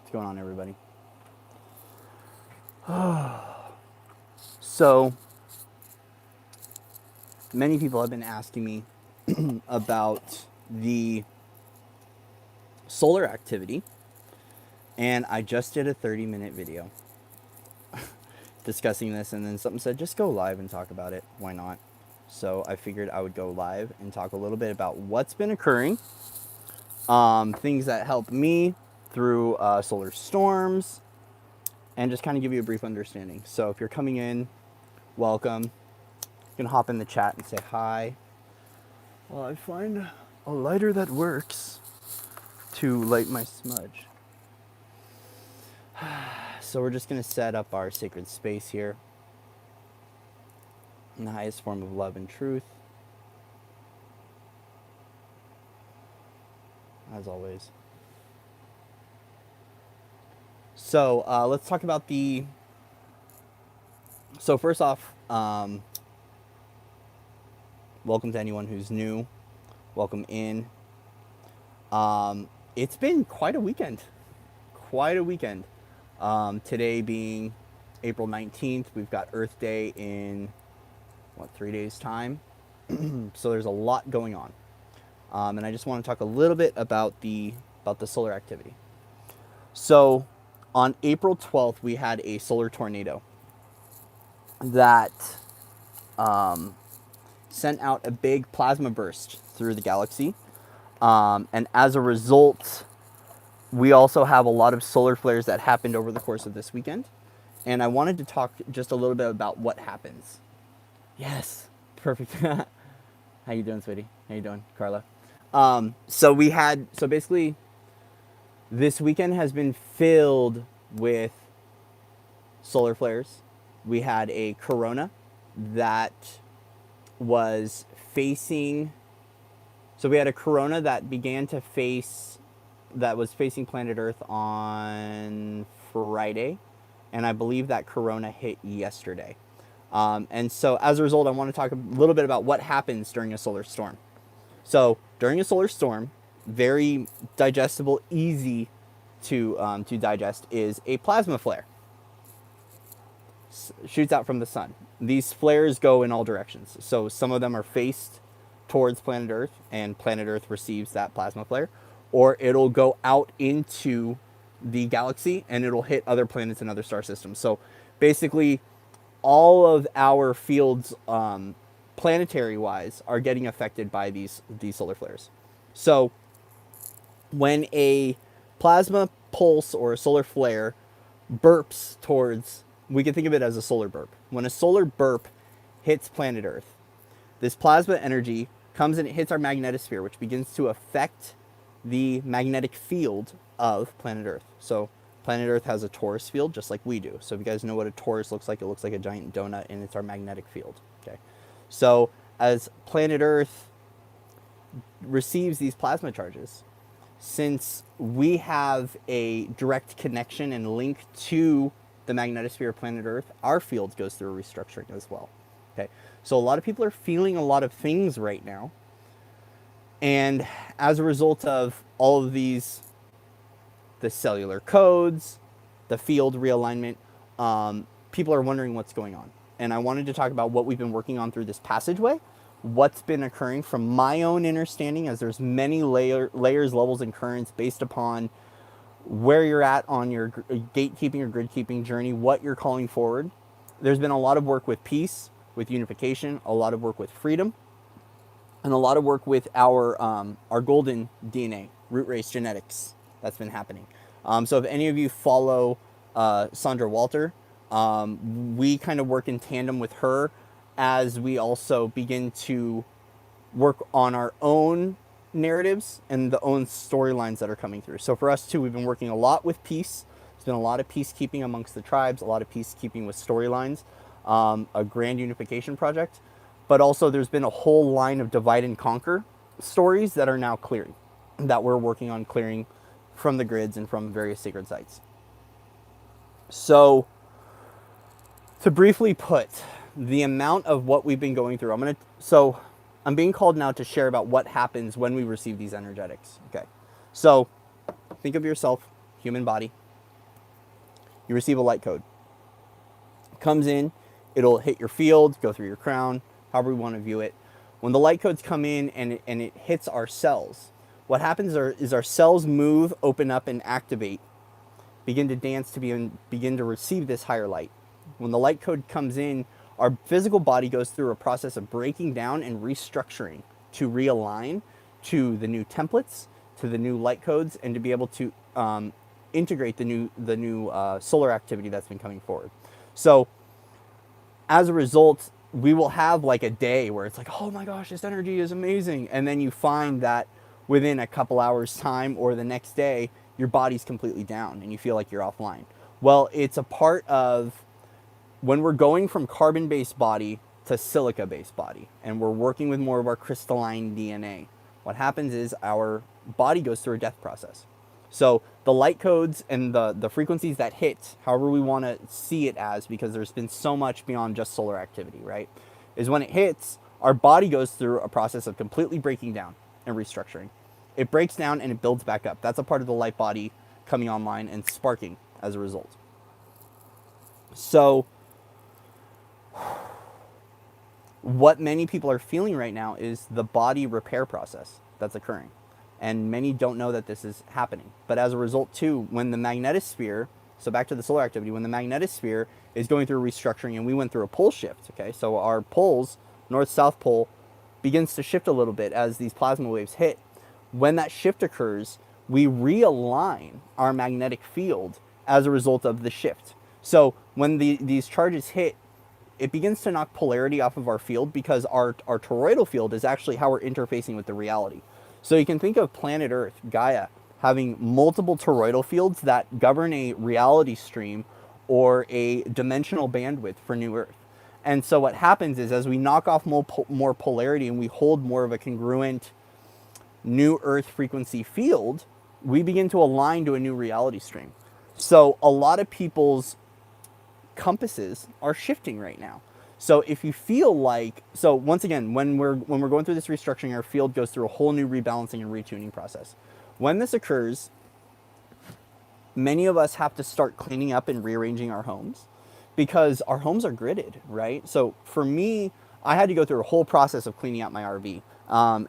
What's going on, everybody? So, many people have been asking me about the solar activity, and I just did a 30-minute video discussing this, and then something said, just go live and talk about it. Why not? So I figured I would go live and talk a little bit about what's been occurring, things that help me through solar storms, and just kind of give you a brief understanding. So if you're coming in, welcome. You can hop in the chat and say hi. Well, I find a lighter that works to light my smudge. So we're just going to set up our sacred space here in the highest form of love and truth, as always. So let's talk about the... So first off, welcome to anyone who's new. Welcome in. It's been quite a weekend. Today being April 19th, we've got Earth Day in, 3 days' time? So there's a lot going on. And I just want to talk a little bit about the solar activity. So on April 12th, we had a solar tornado that sent out a big plasma burst through the galaxy. And as a result, we also have a lot of solar flares that happened over the course of this weekend. And I wanted to talk just a little bit about what happens. Yes, perfect. How you doing, sweetie? How you doing, Carla? So basically, this weekend has been filled with solar flares. We had a corona that was facing... So we had a corona that was facing planet Earth on Friday, and I believe that corona hit yesterday. And so as a result, I want to talk a little bit about what happens during a solar storm. So during a solar storm, very digestible, easy to digest, is a plasma flare. Shoots out from the sun. These flares go in all directions. So some of them are faced towards planet Earth, and planet Earth receives that plasma flare, or it'll go out into the galaxy and it'll hit other planets and other star systems. So basically, all of our fields, planetary wise, are getting affected by these solar flares. So when a plasma pulse or a solar flare burps towards, we can think of it as a solar burp. When a solar burp hits planet Earth, this plasma energy comes and it hits our magnetosphere, which begins to affect the magnetic field of planet Earth. So planet Earth has a torus field just like we do. So if you guys know what a torus looks like, it looks like a giant donut, and it's our magnetic field. Okay. So as planet Earth receives these plasma charges, since we have a direct connection and link to the magnetosphere of planet Earth, our field goes through a restructuring as well. Okay. So a lot of people are feeling a lot of things right now. And as a result of all of these, the cellular codes, the field realignment, people are wondering what's going on. And I wanted to talk about what we've been working on through this passageway, what's been occurring from my own understanding, as there's many layers, levels, and currents based upon where you're at on your gatekeeping or grid-keeping journey, what you're calling forward. There's been a lot of work with peace, with unification, a lot of work with freedom, and a lot of work with our golden DNA, root race genetics, that's been happening. So if any of you follow Sandra Walter, we kind of work in tandem with her as we also begin to work on our own narratives and the own storylines that are coming through. So for us too, we've been working a lot with peace. There's been a lot of peacekeeping amongst the tribes, a lot of peacekeeping with storylines, a grand unification project. But also there's been a whole line of divide and conquer stories that are now clearing, that we're working on clearing from the grids and from various sacred sites. So to briefly put the amount of what we've been going through, I'm being called now to share about what happens when we receive these energetics. Okay. So think of yourself, human body, You receive a light code. It comes in, it'll hit your field, go through your crown, however we want to view it. When the light codes come in and it hits our cells, what happens is our cells move, open up, and activate, begin to dance to begin to receive this higher light. When the light code comes in, our physical body goes through a process of breaking down and restructuring to realign to the new templates, to the new light codes, and to be able to integrate the new solar activity that's been coming forward. So as a result, we will have like a day where it's like, oh my gosh, this energy is amazing. And then you find that within a couple hours time or the next day, your body's completely down and you feel like you're offline. Well, it's a part of when we're going from carbon-based body to silica-based body and we're working with more of our crystalline DNA. What happens is our body goes through a death process. So the light codes and the frequencies that hit, however we want to see it as, because there's been so much beyond just solar activity, right? Is when it hits, our body goes through a process of completely breaking down and restructuring. It breaks down and it builds back up. That's a part of the light body coming online and sparking as a result. So what many people are feeling right now is the body repair process that's occurring. And many don't know that this is happening. But as a result, too, when the magnetosphere, so back to the solar activity, when the magnetosphere is going through restructuring and we went through a pole shift, okay, so our poles, north-south pole, begins to shift a little bit as these plasma waves hit. When that shift occurs, we realign our magnetic field as a result of the shift. So when these charges hit, it begins to knock polarity off of our field because our toroidal field is actually how we're interfacing with the reality. So you can think of planet Earth, Gaia, having multiple toroidal fields that govern a reality stream or a dimensional bandwidth for New Earth. And so what happens is as we knock off more polarity and we hold more of a congruent New Earth frequency field, we begin to align to a new reality stream. So a lot of people's compasses are shifting right now. So if you feel like, so once again, when we're going through this restructuring, our field goes through a whole new rebalancing and retuning process. When this occurs, many of us have to start cleaning up and rearranging our homes because our homes are gridded, right? So for me, I had to go through a whole process of cleaning out my RV.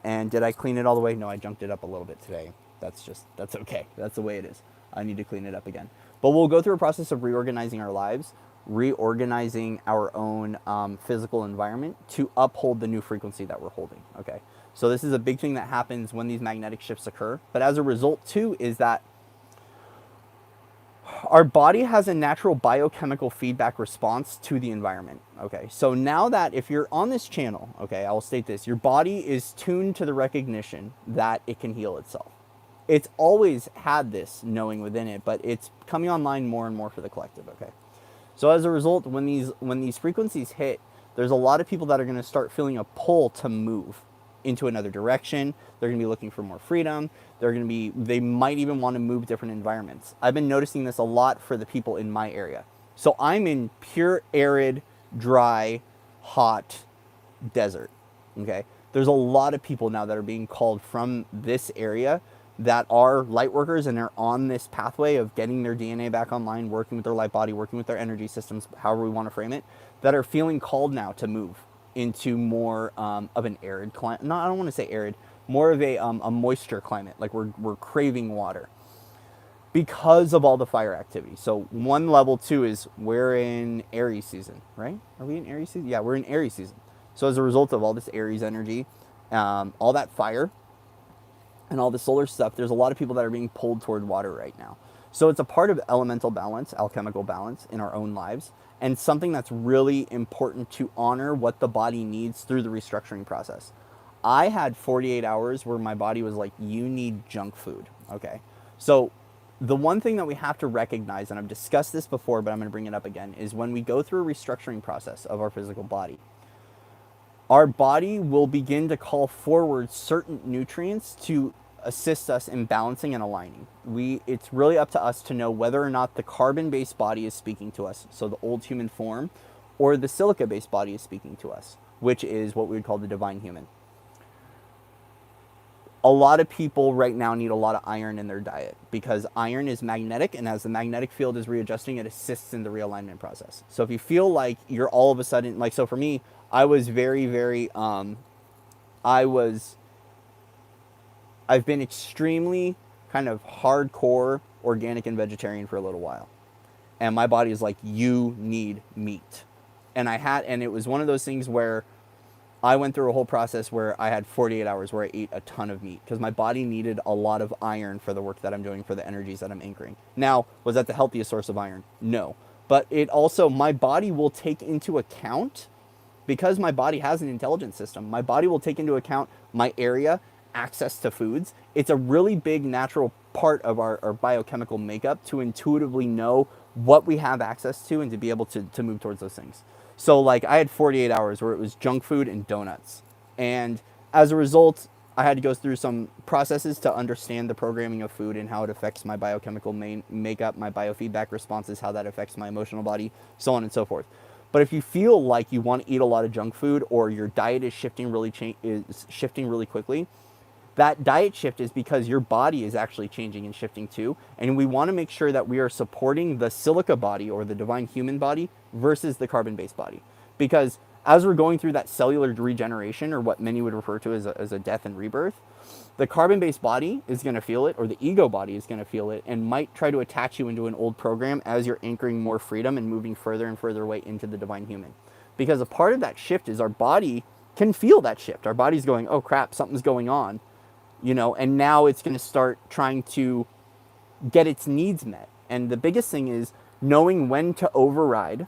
And did I clean it all the way? No, I junked it up a little bit today. That's okay. That's the way it is. I need to clean it up again. But we'll go through a process of reorganizing our lives, reorganizing our own physical environment to uphold the new frequency that we're holding, okay? So this is a big thing that happens when these magnetic shifts occur. But as a result, too, is that our body has a natural biochemical feedback response to the environment, okay? So now that if you're on this channel, okay, I will state this, your body is tuned to the recognition that it can heal itself. It's always had this knowing within it, but it's coming online more and more for the collective, okay? So as a result, when these frequencies hit, there's a lot of people that are going to start feeling a pull to move into another direction. They're going to be looking for more freedom. They might even want to move different environments. I've been noticing this a lot for the people in my area. So I'm in pure arid, dry, hot desert, okay? There's a lot of people now that are being called from this area that are light workers and are on this pathway of getting their DNA back online, working with their light body, working with their energy systems, however we want to frame it, that are feeling called now to move into more of an arid climate. No, I don't want to say arid, more of a moisture climate, like we're craving water because of all the fire activity. So one level two is we're in Aries season, right? Are we in Aries season? Yeah, we're in Aries season. So as a result of all this Aries energy, all that fire, and all the solar stuff, there's a lot of people that are being pulled toward water right now. So it's a part of elemental balance, alchemical balance in our own lives, and something that's really important to honor what the body needs through the restructuring process. I had 48 hours where my body was like, you need junk food, okay? So the one thing that we have to recognize, and I've discussed this before, but I'm gonna bring it up again, is when we go through a restructuring process of our physical body, our body will begin to call forward certain nutrients to assist us in balancing and aligning. It's really up to us to know whether or not the carbon-based body is speaking to us, so the old human form, or the silica-based body is speaking to us, which is what we would call the divine human. A lot of people right now need a lot of iron in their diet because iron is magnetic, and as the magnetic field is readjusting, it assists in the realignment process. So if you feel like you're all of a sudden, like, so for me, I was very, very, I was, I've been extremely kind of hardcore organic and vegetarian for a little while. And my body is like, you need meat. And it was one of those things where I went through a whole process where I had 48 hours where I ate a ton of meat because my body needed a lot of iron for the work that I'm doing, for the energies that I'm anchoring. Now, was that the healthiest source of iron? No. But it also, my body will take into account, because my body has an intelligence system, my body will take into account my area, access to foods. It's a really big natural part of our biochemical makeup to intuitively know what we have access to and to be able to move towards those things. So like I had 48 hours where it was junk food and donuts. And as a result, I had to go through some processes to understand the programming of food and how it affects my biochemical makeup, my biofeedback responses, how that affects my emotional body, so on and so forth. But if you feel like you want to eat a lot of junk food or your diet is shifting really quickly, that diet shift is because your body is actually changing and shifting too. And we want to make sure that we are supporting the silica body or the divine human body versus the carbon-based body. Because as we're going through that cellular regeneration, or what many would refer to as a death and rebirth, the carbon-based body is going to feel it, or the ego body is going to feel it, and might try to attach you into an old program as you're anchoring more freedom and moving further and further away into the divine human. Because a part of that shift is our body can feel that shift. Our body's going, oh crap, something's going on. And now it's going to start trying to get its needs met. And the biggest thing is knowing when to override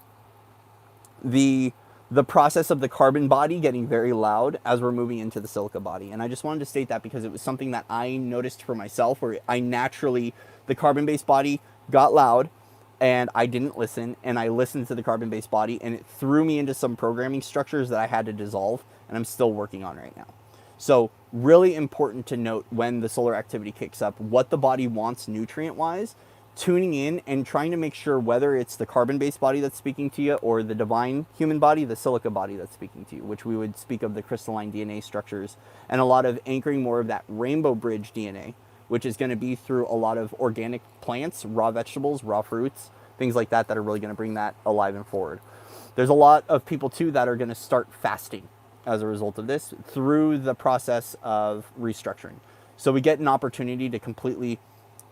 the process of the carbon body getting very loud as we're moving into the silica body. And I just wanted to state that because it was something that I noticed for myself, where the carbon-based body got loud and I didn't listen, and I listened to the carbon-based body, and it threw me into some programming structures that I had to dissolve, and I'm still working on right now. So really important to note when the solar activity kicks up, what the body wants nutrient-wise, tuning in and trying to make sure whether it's the carbon-based body that's speaking to you or the divine human body, the silica body that's speaking to you, which we would speak of the crystalline DNA structures, and a lot of anchoring more of that rainbow bridge DNA, which is going to be through a lot of organic plants, raw vegetables, raw fruits, things like that are really going to bring that alive and forward. There's a lot of people too that are going to start fasting as a result of this through the process of restructuring. So we get an opportunity to completely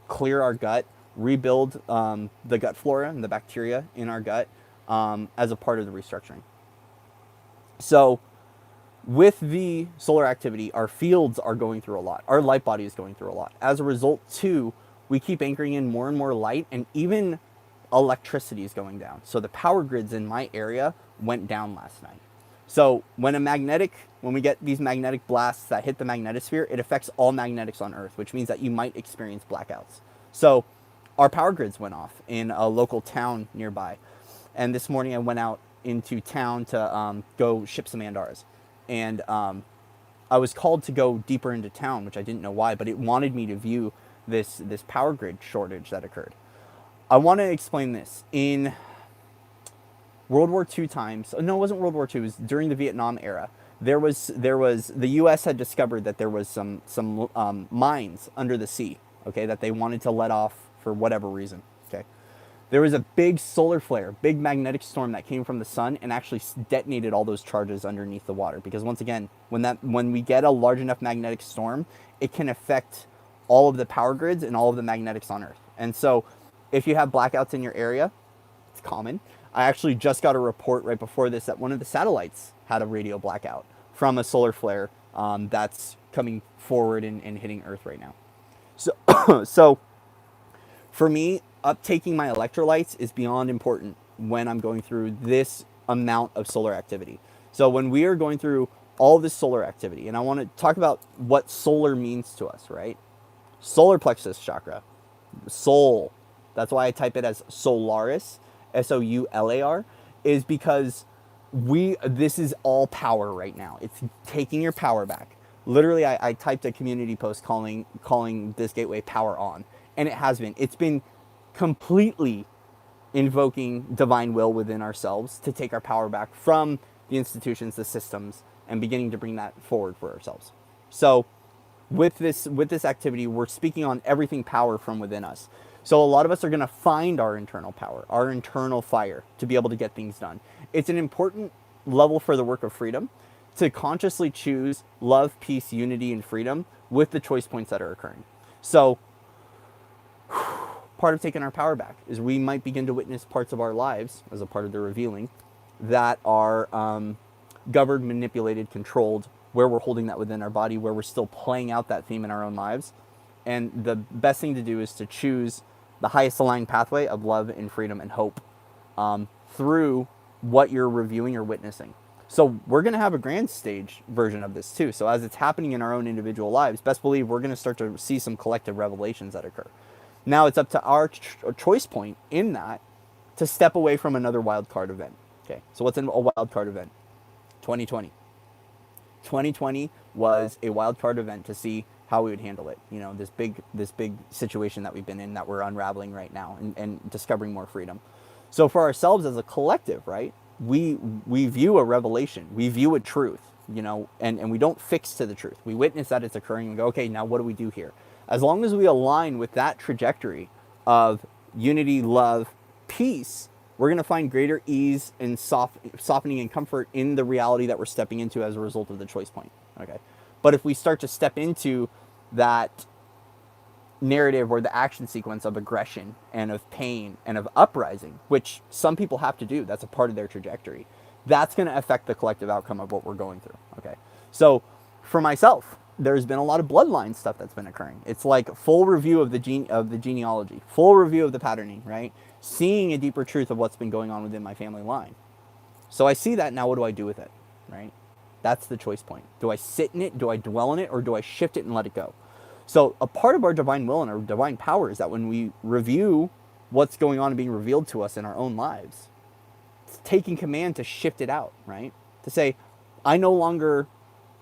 clear our gut, rebuild the gut flora and the bacteria in our gut as a part of the restructuring. So with the solar activity, our fields are going through a lot. Our light body is going through a lot. As a result too, we keep anchoring in more and more light, and even electricity is going down. So the power grids in my area went down last night. So when we get these magnetic blasts that hit the magnetosphere, it affects all magnetics on Earth, which means that you might experience blackouts. So our power grids went off in a local town nearby. And this morning I went out into town to go ship some Andaras. And I was called to go deeper into town, which I didn't know why, but it wanted me to view this power grid shortage that occurred. I want to explain this. In World War II times, no, it wasn't World War II, it was during the Vietnam era. There was the U.S. had discovered that there was some mines under the sea, okay, that they wanted to let off for whatever reason, okay. There was a big solar flare, big magnetic storm that came from the sun and actually detonated all those charges underneath the water. Because once again, when we get a large enough magnetic storm, it can affect all of the power grids and all of the magnetics on Earth. And so if you have blackouts in your area, it's common. I actually just got a report right before this that one of the satellites had a radio blackout from a solar flare that's coming forward and hitting Earth right now. So for me, uptaking my electrolytes is beyond important when I'm going through this amount of solar activity. So when we are going through all this solar activity, and I want to talk about what solar means to us, right? Solar plexus chakra, soul. That's why I type it as Solaris, SOULar, is because this is all power right now. It's taking your power back. Literally, I typed a community post calling this gateway power on, and it has been. It's been completely invoking divine will within ourselves to take our power back from the institutions, the systems, and beginning to bring that forward for ourselves. So with this activity, we're speaking on everything power from within us. So a lot of us are going to find our internal power, our internal fire to be able to get things done. It's an important level for the work of freedom to consciously choose love, peace, unity, and freedom with the choice points that are occurring. So part of taking our power back is we might begin to witness parts of our lives as a part of the revealing that are governed, manipulated, controlled, where we're holding that within our body, where we're still playing out that theme in our own lives. And the best thing to do is to choose the highest aligned pathway of love and freedom and hope through what you're reviewing or witnessing. So we're going to have a grand stage version of this too. So as it's happening in our own individual lives, best believe we're going to start to see some collective revelations that occur. Now it's up to our choice point in that to step away from another wild card event. Okay, so what's a wild card event? 2020. 2020 was a wild card event to see how we would handle it. You know, this big situation that we've been in that we're unraveling right now and discovering more freedom. So for ourselves as a collective, right, we view a revelation, we view a truth, you know, and we don't fix to the truth. We witness that it's occurring and go, okay, now what do we do here? As long as we align with that trajectory of unity, love, peace, we're going to find greater ease and softening and comfort in the reality that we're stepping into as a result of the choice point. Okay. But if we start to step into that narrative or the action sequence of aggression and of pain and of uprising, which some people have to do, that's a part of their trajectory, that's going to affect the collective outcome of what we're going through. Okay. So for myself, there's been a lot of bloodline stuff that's been occurring. It's like full review of the genealogy, full review of the patterning, right? Seeing a deeper truth of what's been going on within my family line. So I see that now. What do I do with it, right? That's the choice point. Do I sit in it? Do I dwell in it? Or do I shift it and let it go? So a part of our divine will and our divine power is that when we review what's going on and being revealed to us in our own lives, it's taking command to shift it out, right? To say, I no longer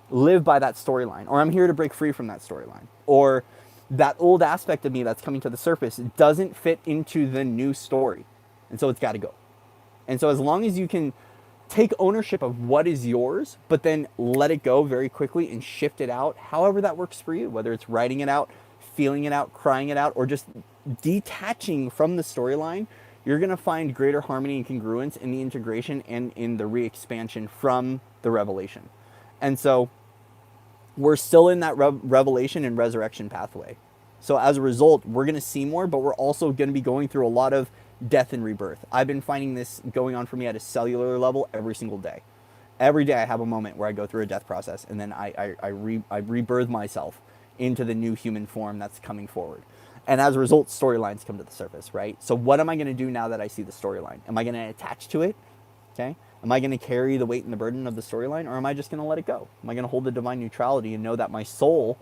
live by that storyline, or I'm here to break free from that storyline, or that old aspect of me that's coming to the surface doesn't fit into the new story. And so it's got to go. And so as long as you can take ownership of what is yours, but then let it go very quickly and shift it out, however that works for you, whether it's writing it out, feeling it out, crying it out, or just detaching from the storyline, you're going to find greater harmony and congruence in the integration and in the re-expansion from the revelation. And so we're still in that revelation and resurrection pathway. So as a result, we're going to see more, but we're also going to be going through a lot of death and rebirth. I've been finding this going on for me at a cellular level every single day. Every day I have a moment where I go through a death process, and then I rebirth myself into the new human form that's coming forward. And as a result, storylines come to the surface, right? So what am I going to do now that I see the storyline? Am I going to attach to it? Okay. Am I going to carry the weight and the burden of the storyline, or am I just going to let it go? Am I going to hold the divine neutrality and know that my soul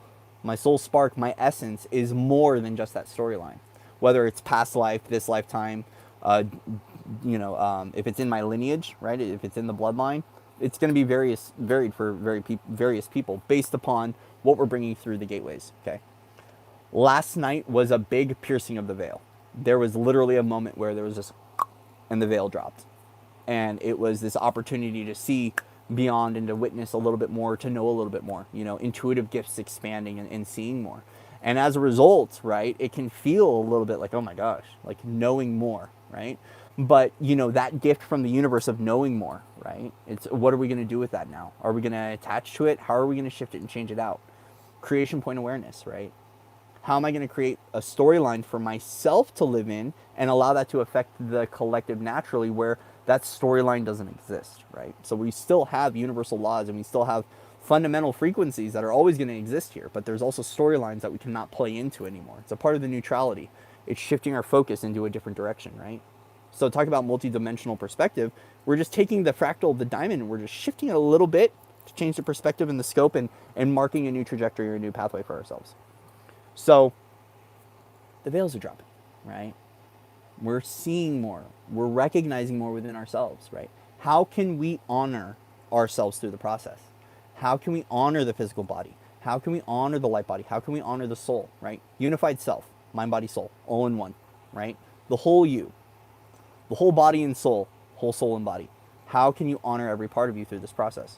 spark, my essence is more than just that storyline? Whether it's past life, this lifetime, if it's in my lineage, right? If it's in the bloodline, it's going to be varied for various people based upon what we're bringing through the gateways. Okay. Last night was a big piercing of the veil. There was literally a moment where there was this, and the veil dropped. And it was this opportunity to see beyond and to witness a little bit more, to know a little bit more, intuitive gifts expanding and seeing more. And as a result, right, it can feel a little bit like, oh my gosh, like knowing more, right? But, that gift from the universe of knowing more, right? It's what are we going to do with that now? Are we going to attach to it? How are we going to shift it and change it out? Creation point awareness, right? How am I going to create a storyline for myself to live in and allow that to affect the collective naturally, where that storyline doesn't exist, right? So we still have universal laws and we still have fundamental frequencies that are always going to exist here, but there's also storylines that we cannot play into anymore. It's a part of the neutrality. It's shifting our focus into a different direction, right? So talk about multi-dimensional perspective. We're just taking the fractal of the diamond and we're just shifting it a little bit to change the perspective and the scope and marking a new trajectory or a new pathway for ourselves. So the veils are dropping, right? We're seeing more. We're recognizing more within ourselves, right? How can we honor ourselves through the process? How can we honor the physical body? How can we honor the light body? How can we honor the soul, right? Unified self, mind, body, soul, all in one, right? The whole you, the whole body and soul, whole soul and body. How can you honor every part of you through this process?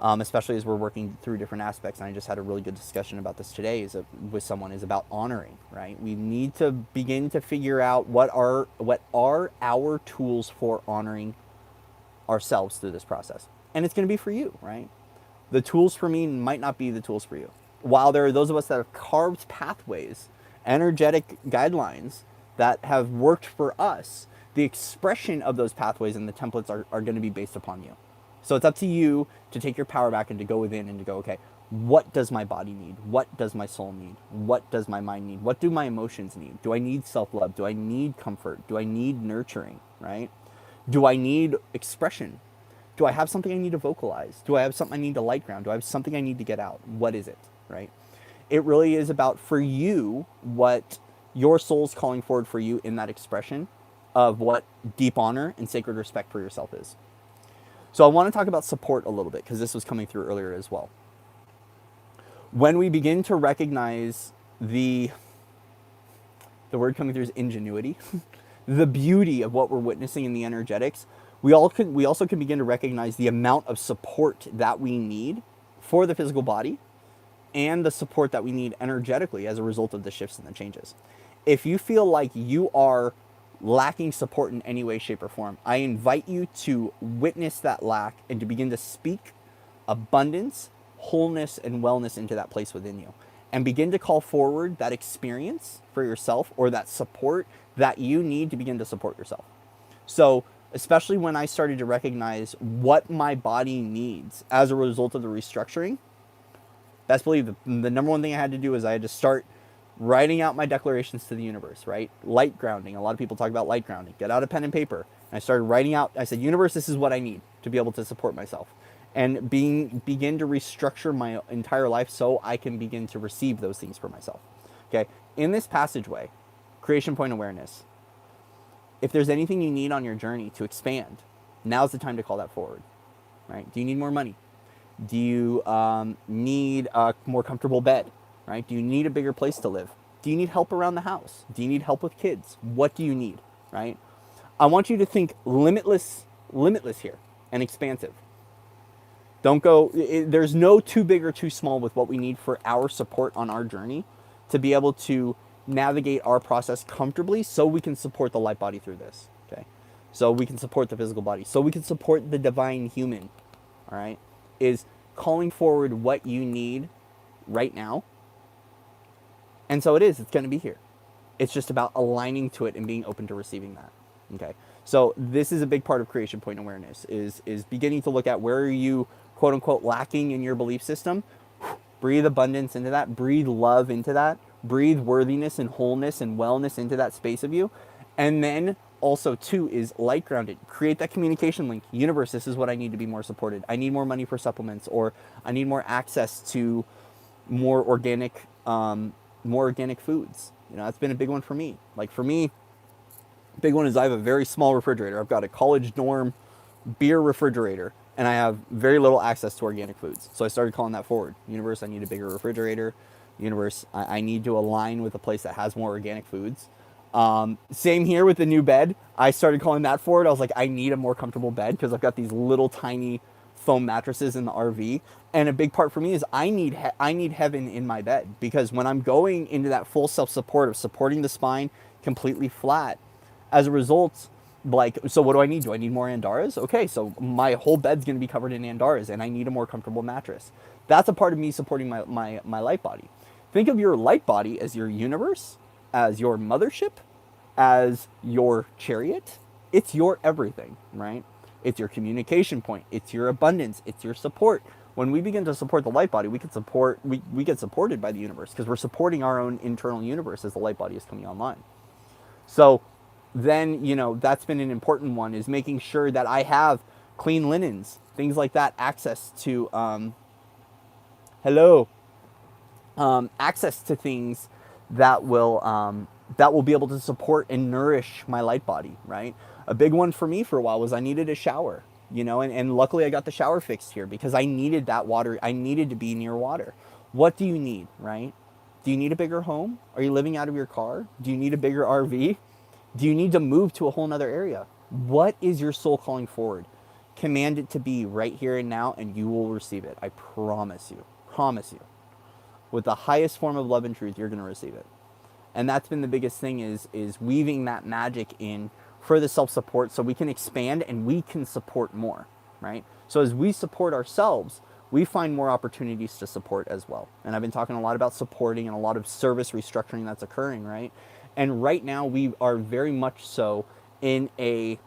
especially as we're working through different aspects. And I just had a really good discussion about this today with someone, is about honoring, right? We need to begin to figure out what are our tools for honoring ourselves through this process. And it's going to be for you, right? The tools for me might not be the tools for you. While there are those of us that have carved pathways, energetic guidelines that have worked for us, the expression of those pathways and the templates are going to be based upon you. So it's up to you to take your power back and to go within and to go, okay, what does my body need? What does my soul need? What does my mind need? What do my emotions need? Do I need self-love? Do I need comfort? Do I need nurturing, right? Do I need expression? Do I have something I need to vocalize? Do I have something I need to light ground? Do I have something I need to get out? What is it, right? It really is about, for you, what your soul's calling forward for you in that expression of what deep honor and sacred respect for yourself is. So I want to talk about support a little bit, because this was coming through earlier as well. When we begin to recognize the word coming through is ingenuity, the beauty of what we're witnessing in the energetics, we also can begin to recognize the amount of support that we need for the physical body, and the support that we need energetically as a result of the shifts and the changes. If you feel like you are lacking support in any way, shape, or form, I invite you to witness that lack and to begin to speak abundance, wholeness, and wellness into that place within you. And begin to call forward that experience for yourself, or that support that you need to begin to support yourself. So, especially when I started to recognize what my body needs as a result of the restructuring, best believe the number one thing I had to do is I had to start writing out my declarations to the universe, right? Light grounding. A lot of people talk about light grounding. Get out a pen and paper. And I started writing out, I said, universe, this is what I need to be able to support myself. And begin to restructure my entire life so I can begin to receive those things for myself. Okay? In this passageway, creation point awareness, if there's anything you need on your journey to expand, now's the time to call that forward, right? Do you need more money? Do you need a more comfortable bed, right? Do you need a bigger place to live? Do you need help around the house? Do you need help with kids? What do you need, right? I want you to think limitless here, and expansive. Don't go, there's no too big or too small with what we need for our support on our journey to be able to navigate our process comfortably, so we can support the light body through this, okay? So we can support the physical body, so we can support the divine human, all right? Is calling forward what you need right now. And so it's going to be here. It's just about aligning to it and being open to receiving that, okay? So this is a big part of creation point awareness, is beginning to look at where are you, quote unquote, lacking in your belief system. Breathe abundance into that, breathe love into that, breathe worthiness and wholeness and wellness into that space of you. And then also too is light grounded. Create that communication link. Universe, this is what I need to be more supported. I need more money for supplements, or I need more access to more organic foods. You know, that's been a big one for me. Like for me, big one is I have a very small refrigerator. I've got a college dorm beer refrigerator, and I have very little access to organic foods. So I started calling that forward. Universe, I need a bigger refrigerator. Universe, I need to align with a place that has more organic foods. Same here with the new bed. I started calling that forward. I was like, I need a more comfortable bed, because I've got these little tiny foam mattresses in the RV. And a big part for me is I need heaven in my bed, because when I'm going into that full self-support of supporting the spine completely flat, as a result, like, so what do I need? Do I need more Andaras? Okay, so my whole bed's going to be covered in Andaras, and I need a more comfortable mattress. That's a part of me supporting my light body. Think of your light body as your universe, as your mothership, as your chariot. It's your everything, right? It's your communication point. It's your abundance. It's your support. When we begin to support the light body, we get supported by the universe, because we're supporting our own internal universe as the light body is coming online. So then, you know, that's been an important one, is making sure that I have clean linens, things like that, access to, access to things that will be able to support and nourish my light body, right? A big one for me for a while was I needed a shower, you know, and luckily I got the shower fixed here, because I needed that water. I needed to be near water. What do you need, right? Do you need a bigger home? Are you living out of your car? Do you need a bigger RV? Do you need to move to a whole nother area? What is your soul calling forward? Command it to be right here and now, and you will receive it. I promise you. Promise you. With the highest form of love and truth, you're going to receive it. And that's been the biggest thing, is weaving that magic in for the self-support so we can expand and we can support more, right? So as we support ourselves, we find more opportunities to support as well. And I've been talking a lot about supporting and a lot of service restructuring that's occurring, right? And right now we are very much so in a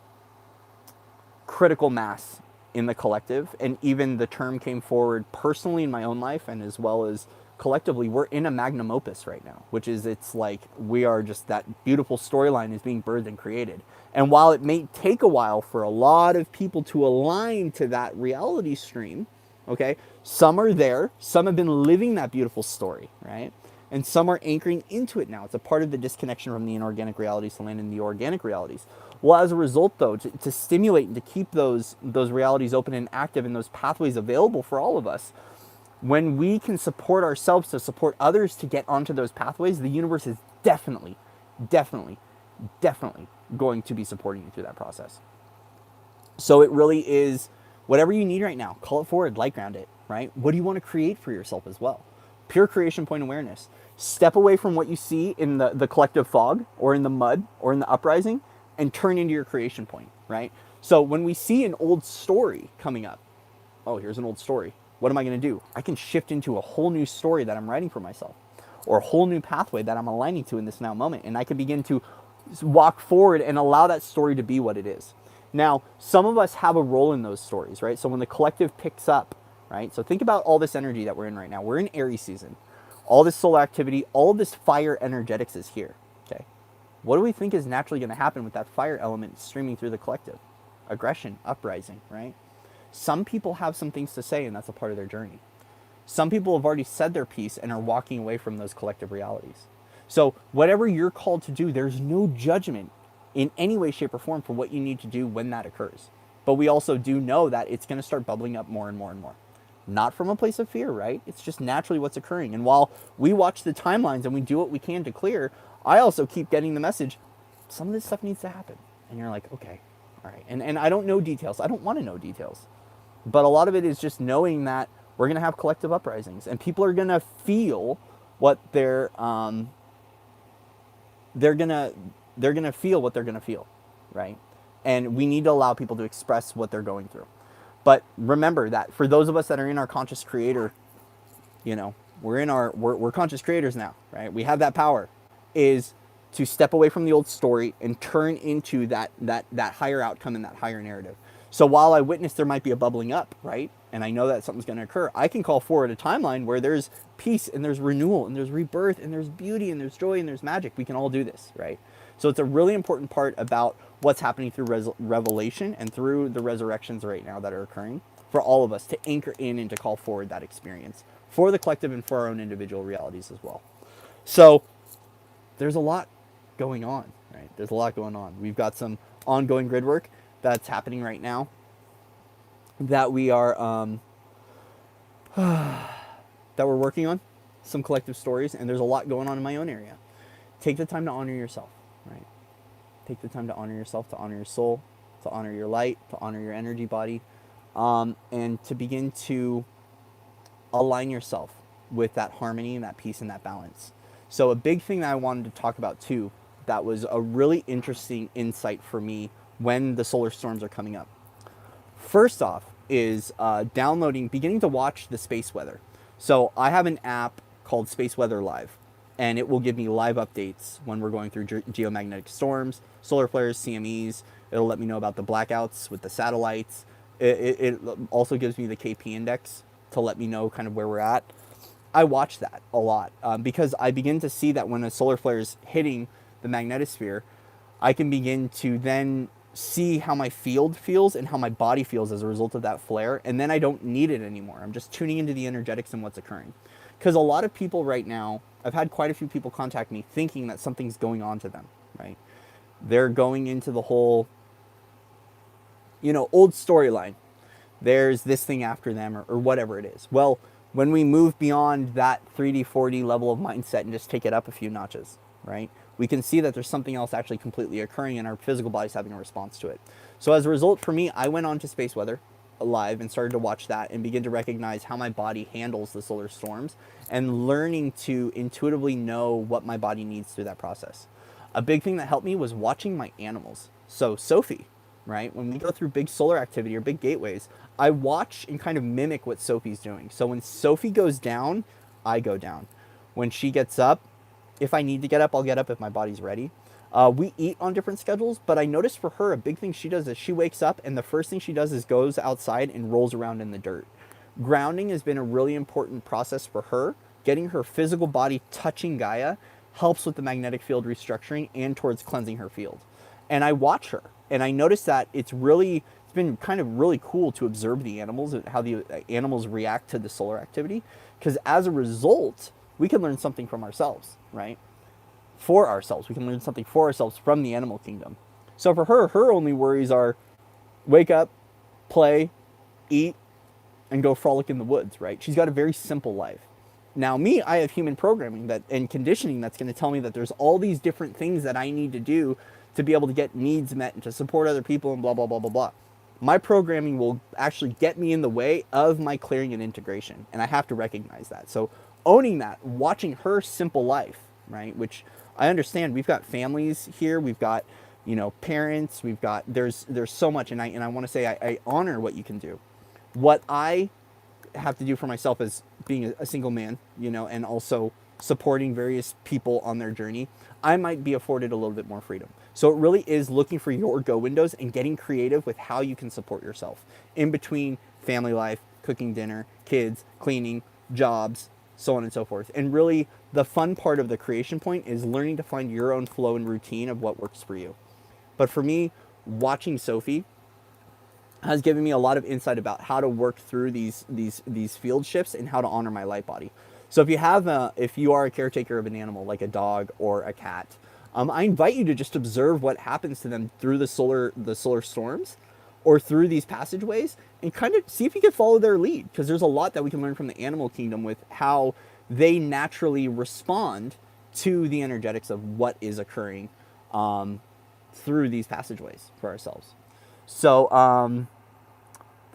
critical mass in the collective. And even the term came forward personally in my own life, and as well as collectively, we're in a magnum opus right now, which is, it's like we are just, that beautiful storyline is being birthed and created. And while it may take a while for a lot of people to align to that reality stream, okay, some are there, some have been living that beautiful story, right? And some are anchoring into it now. It's a part of the disconnection from the inorganic realities to land in the organic realities. Well, as a result, though, to stimulate and to keep those realities open and active and those pathways available for all of us, when we can support ourselves to support others to get onto those pathways, the universe is definitely going to be supporting you through that process. So it really is whatever you need right now. Call it forward, light ground it, right? What do you want to create for yourself as well? Pure creation point awareness. Step away from what you see in the collective fog or in the mud or in the uprising and turn into your creation point, right? So when we see an old story coming up, oh, here's an old story. What am I going to do? I can shift into a whole new story that I'm writing for myself, or a whole new pathway that I'm aligning to in this now moment. And I can begin to walk forward and allow that story to be what it is. Now, some of us have a role in those stories, right? So when the collective picks up, right? So think about all this energy that we're in right now. We're in Aries season. All this solar activity, all of this fire energetics is here, okay? What do we think is naturally going to happen with that fire element streaming through the collective? Aggression, uprising, right? Some people have some things to say, and that's a part of their journey. Some people have already said their piece and are walking away from those collective realities. So whatever you're called to do, there's no judgment in any way, shape, or form for what you need to do when that occurs. But we also do know that it's going to start bubbling up more and more and more. Not from a place of fear, right? It's just naturally what's occurring. And while we watch the timelines and we do what we can to clear, I also keep getting the message, some of this stuff needs to happen. And you're like, okay, all right. And I don't know details. I don't want to know details. But a lot of it is just knowing that we're going to have collective uprisings, and people are going to feel what they're going to feel what they're going to feel, right? And we need to allow people to express what they're going through. But remember that for those of us that are in our conscious creator, you know, we're conscious creators now, right? We have that power, is to step away from the old story and turn into that higher outcome and that higher narrative. So while I witness there might be a bubbling up, right? And I know that something's going to occur, I can call forward a timeline where there's peace and there's renewal and there's rebirth and there's beauty and there's joy and there's magic. We can all do this, right? So it's a really important part about what's happening through revelation and through the resurrections right now that are occurring for all of us to anchor in and to call forward that experience for the collective and for our own individual realities as well. So there's a lot going on, right? There's a lot going on. We've got some ongoing grid work that's happening right now that we are that we're working on, some collective stories, and there's a lot going on in my own area. Take the time to honor yourself, right? Take the time to honor yourself, to honor your soul, to honor your light, to honor your energy body, and to begin to align yourself with that harmony and that peace and that balance. So a big thing that I wanted to talk about too, that was a really interesting insight for me when the solar storms are coming up. First off is beginning to watch the space weather. So I have an app called Space Weather Live, and it will give me live updates when we're going through geomagnetic storms, solar flares, CMEs. It'll let me know about the blackouts with the satellites. It also gives me the KP index to let me know kind of where we're at. I watch that a lot because I begin to see that when a solar flare is hitting the magnetosphere, I can begin to then see how my field feels and how my body feels as a result of that flare, and then I don't need it anymore. I'm just tuning into the energetics and what's occurring. Because a lot of people right now, I've had quite a few people contact me thinking that something's going on to them, right? They're going into the whole, old storyline. There's this thing after them or whatever it is. Well, when we move beyond that 3D, 4D level of mindset and just take it up a few notches, right? We can see that there's something else actually completely occurring and our physical body's having a response to it. So as a result, for me, I went on to Space Weather Live and started to watch that and begin to recognize how my body handles the solar storms and learning to intuitively know what my body needs through that process. A big thing that helped me was watching my animals. So Sophie, right? When we go through big solar activity or big gateways, I watch and kind of mimic what Sophie's doing. So when Sophie goes down, I go down. When she gets up, if I need to get up, I'll get up if my body's ready. We eat on different schedules, but I noticed for her, a big thing she does is she wakes up and the first thing she does is goes outside and rolls around in the dirt. Grounding has been a really important process for her. Getting her physical body touching Gaia helps with the magnetic field restructuring and towards cleansing her field. And I watch her and I notice that it's been kind of really cool to observe the animals, how the animals react to the solar activity. Because as a result, we can learn something from ourselves, right? For ourselves. We can learn something for ourselves from the animal kingdom. So for her, her only worries are wake up, play, eat, and go frolic in the woods, right? She's got a very simple life. Now me, I have human programming and conditioning that's going to tell me that there's all these different things that I need to do to be able to get needs met and to support other people and blah, blah, blah, blah, blah. My programming will actually get me in the way of my clearing and integration. And I have to recognize that. So owning that, watching her simple life, right? Which I understand we've got families here. We've got, parents. We've got, there's so much. And I want to say I honor what you can do. What I have to do for myself as being a single man, and also supporting various people on their journey, I might be afforded a little bit more freedom. So it really is looking for your go windows and getting creative with how you can support yourself in between family life, cooking dinner, kids, cleaning, jobs, so on and so forth. And really the fun part of the creation point is learning to find your own flow and routine of what works for you. But for me, watching Sophie has given me a lot of insight about how to work through these field shifts and how to honor my light body. So if you are a caretaker of an animal like a dog or a cat, I invite you to just observe what happens to them through the solar storms or through these passageways and kind of see if you can follow their lead, because there's a lot that we can learn from the animal kingdom with how they naturally respond to the energetics of what is occurring through these passageways for ourselves. So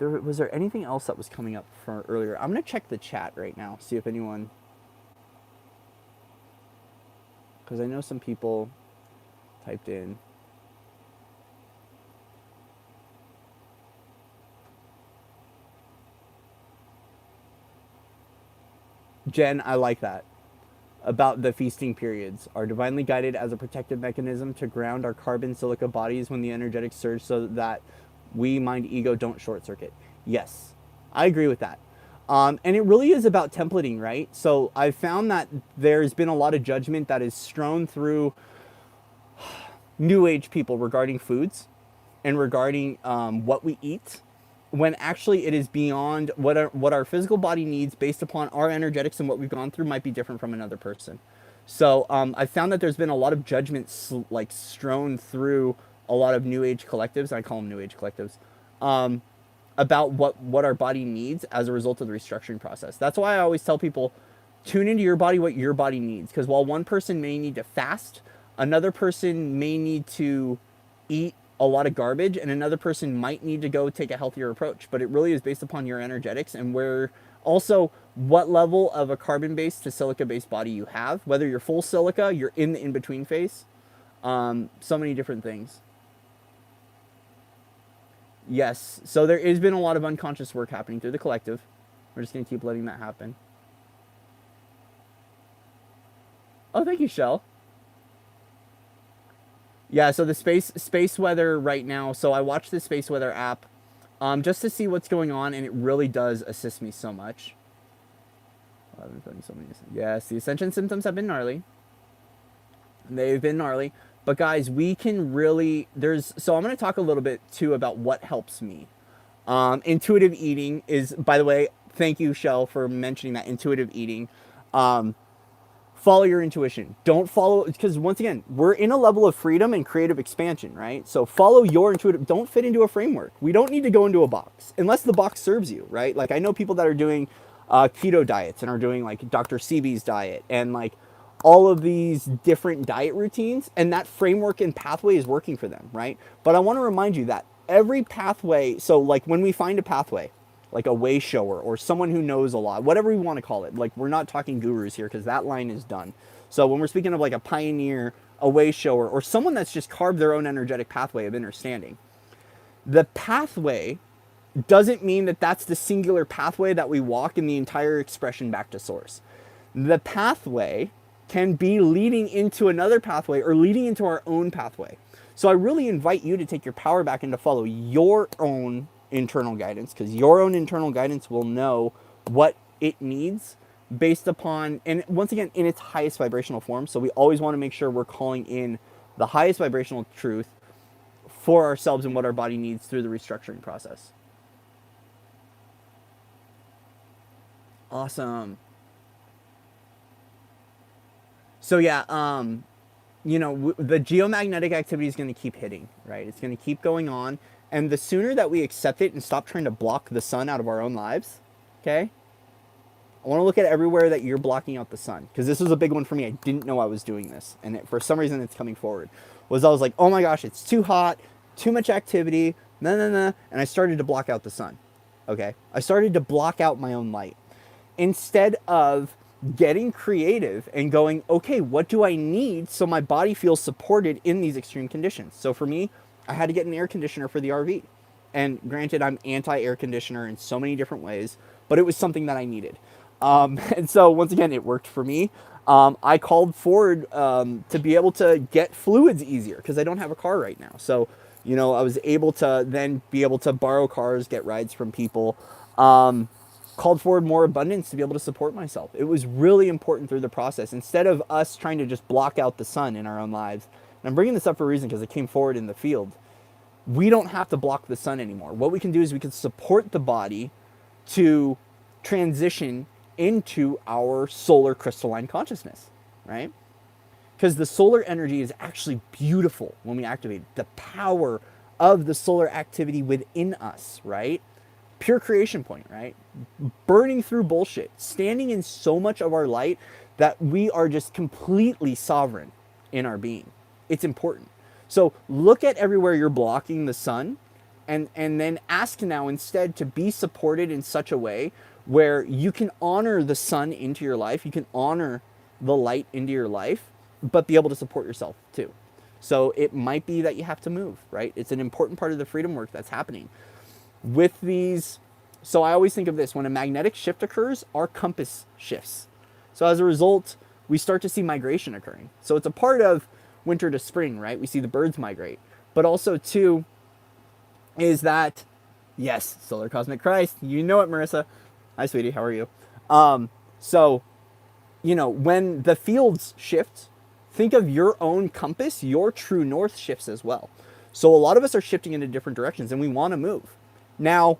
was there anything else that was coming up for earlier? I'm going to check the chat right now, see if anyone, because I know some people typed in. Jen, I like that. About the feasting periods are divinely guided as a protective mechanism to ground our carbon silica bodies when the energetics surge so that we, mind, ego don't short circuit. Yes, I agree with that. And it really is about templating, right? So I've found that there's been a lot of judgment that is strewn through New Age people regarding foods and regarding what we eat, when actually it is beyond what our physical body needs based upon our energetics, and what we've gone through might be different from another person. So I found that there's been a lot of judgment strewn through a lot of New Age collectives, I call them New Age collectives, about what our body needs as a result of the restructuring process. That's why I always tell people, tune into your body, what your body needs. Because while one person may need to fast, another person may need to eat a lot of garbage, and another person might need to go take a healthier approach. But it really is based upon your energetics and also what level of a carbon-based to silica-based body you have. Whether you're full silica, you're in the in-between phase. So many different things. Yes, so there has been a lot of unconscious work happening through the collective. We're just going to keep letting that happen. Oh, thank you, Shell. Yeah, so the space weather right now. So I watch the space weather app just to see what's going on, and it really does assist me so much. Yes, the ascension symptoms have been gnarly. They've been gnarly. But guys, we can really, so I'm going to talk a little bit too about what helps me. Intuitive eating is, by the way, thank you, Shell, for mentioning that. Intuitive eating. Follow your intuition. Don't follow, because once again, we're in a level of freedom and creative expansion, right? So follow your intuitive, don't fit into a framework. We don't need to go into a box unless the box serves you, right? Like I know people that are doing keto diets and are doing like Dr. Sebi's diet and like all of these different diet routines, and that framework and pathway is working for them, right? But I want to remind you that every pathway, so like when we find a pathway, like a way shower or someone who knows a lot, whatever we want to call it, like we're not talking gurus here because that line is done. So when we're speaking of like a pioneer, a way shower, or someone that's just carved their own energetic pathway of understanding, the pathway doesn't mean that that's the singular pathway that we walk in the entire expression back to source. The pathway can be leading into another pathway or leading into our own pathway. So I really invite you to take your power back and to follow your own internal guidance, because your own internal guidance will know what it needs based upon, and once again, in its highest vibrational form. So we always want to make sure we're calling in the highest vibrational truth for ourselves and what our body needs through the restructuring process. Awesome. So yeah, the geomagnetic activity is going to keep hitting, right? It's going to keep going on. And the sooner that we accept it and stop trying to block the sun out of our own lives, okay? I want to look at everywhere that you're blocking out the sun, because this was a big one for me. I didn't know I was doing this. And for some reason it's coming forward. I was like, oh my gosh, it's too hot, too much activity, and I started to block out the sun, okay? I started to block out my own light. Instead of getting creative and going, okay, what do I need so my body feels supported in these extreme conditions? So for me, I had to get an air conditioner for the RV. And granted, I'm anti-air conditioner in so many different ways, but it was something that I needed. And so once again, it worked for me. I called Ford to be able to get fluids easier because I don't have a car right now. So, I was able to then be able to borrow cars, get rides from people. Called forward more abundance to be able to support myself. It was really important through the process. Instead of us trying to just block out the sun in our own lives, and I'm bringing this up for a reason because it came forward in the field, we don't have to block the sun anymore. What we can do is we can support the body to transition into our solar crystalline consciousness, right? Because the solar energy is actually beautiful when we activate it. The power of the solar activity within us, right? Pure creation point, right? Burning through bullshit, standing in so much of our light that we are just completely sovereign in our being. It's important. So look at everywhere you're blocking the sun and then ask now instead to be supported in such a way where you can honor the sun into your life, you can honor the light into your life, but be able to support yourself too. So it might be that you have to move, right? It's an important part of the freedom work that's happening. With these, so I always think of this, when a magnetic shift occurs, our compass shifts. So as a result, we start to see migration occurring. So it's a part of winter to spring, right? We see the birds migrate. But also too, is that, yes, Solar Cosmic Christ, you know it, Marissa. Hi, sweetie, how are you? So, when the fields shift, think of your own compass, your true north shifts as well. So a lot of us are shifting into different directions and we want to move. Now,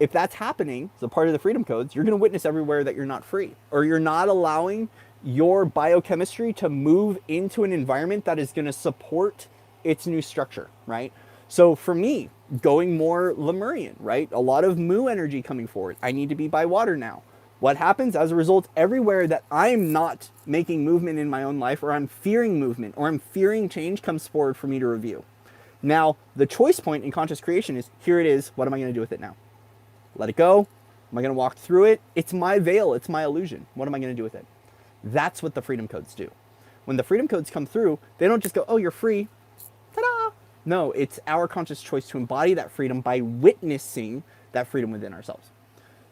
if that's happening, as a part of the freedom codes, you're going to witness everywhere that you're not free, or you're not allowing your biochemistry to move into an environment that is going to support its new structure, right? So for me, going more Lemurian, right? A lot of Mu energy coming forward. I need to be by water now. What happens as a result, everywhere that I'm not making movement in my own life, or I'm fearing movement, or I'm fearing change, comes forward for me to review. Now, the choice point in conscious creation is, here it is, what am I going to do with it now? Let it go? Am I going to walk through it? It's my veil, it's my illusion. What am I going to do with it? That's what the freedom codes do. When the freedom codes come through, they don't just go, oh, you're free. Ta-da! No, it's our conscious choice to embody that freedom by witnessing that freedom within ourselves.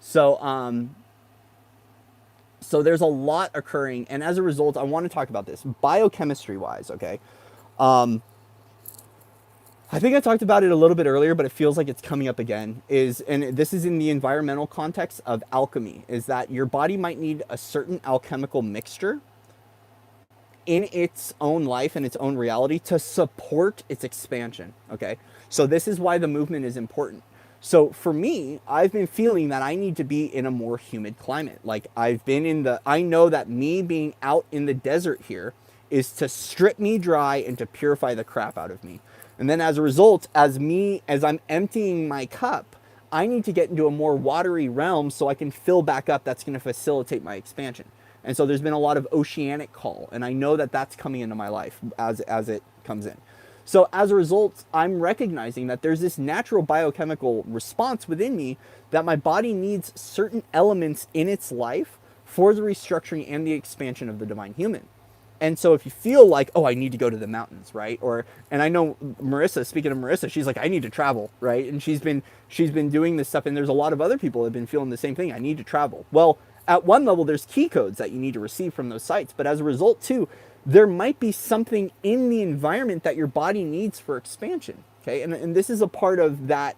So, so there's a lot occurring, and as a result, I want to talk about this biochemistry-wise, okay? I think I talked about it a little bit earlier, but it feels like it's coming up again, and this is in the environmental context of alchemy, is that your body might need a certain alchemical mixture in its own life and its own reality to support its expansion, okay? So this is why the movement is important. So for me, I've been feeling that I need to be in a more humid climate. Like I know that me being out in the desert here is to strip me dry and to purify the crap out of me. And then as a result, as I'm emptying my cup, I need to get into a more watery realm so I can fill back up. That's going to facilitate my expansion. And so there's been a lot of oceanic call, and I know that that's coming into my life as it comes in. So as a result, I'm recognizing that there's this natural biochemical response within me that my body needs certain elements in its life for the restructuring and the expansion of the divine human. And so if you feel like, oh, I need to go to the mountains, right? Or, and I know Marissa, speaking of Marissa, she's like, I need to travel, right? And she's been doing this stuff, and there's a lot of other people that have been feeling the same thing. I need to travel. Well, at one level, there's key codes that you need to receive from those sites. But as a result, too, there might be something in the environment that your body needs for expansion, okay? And this is a part of that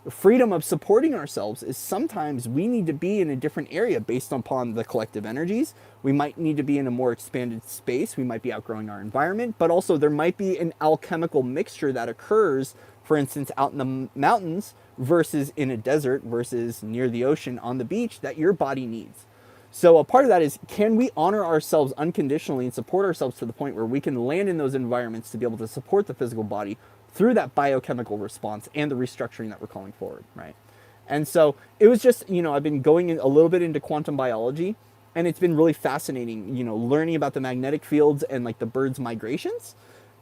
freedom of supporting ourselves is sometimes we need to be in a different area based upon the collective energies. We might need to be in a more expanded space. We might be outgrowing our environment, but also there might be an alchemical mixture that occurs, for instance, out in the mountains versus in a desert versus near the ocean on the beach that your body needs. So a part of that is, can we honor ourselves unconditionally and support ourselves to the point where we can land in those environments to be able to support the physical body through that biochemical response and the restructuring that we're calling forward, right? And so it was just, I've been going in a little bit into quantum biology, and it's been really fascinating, learning about the magnetic fields and like the birds' migrations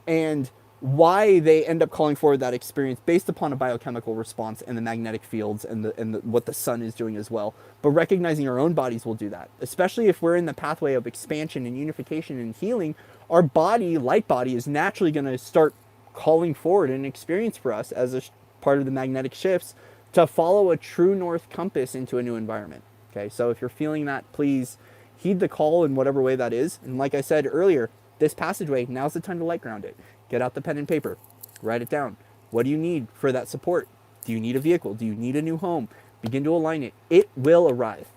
and why they end up calling forward that experience based upon a biochemical response and the magnetic fields and what the sun is doing as well. But recognizing our own bodies will do that, especially if we're in the pathway of expansion and unification and healing. Our body, light body, is naturally going to start calling forward an experience for us as a part of the magnetic shifts to follow a true north compass into a new environment. Okay, so if you're feeling that, please heed the call in whatever way that is. And like I said earlier, this passageway, now's the time to light ground it. Get out the pen and paper, write it down. What do you need for that support? Do you need a vehicle? Do you need a new home? Begin to align it. It will arrive.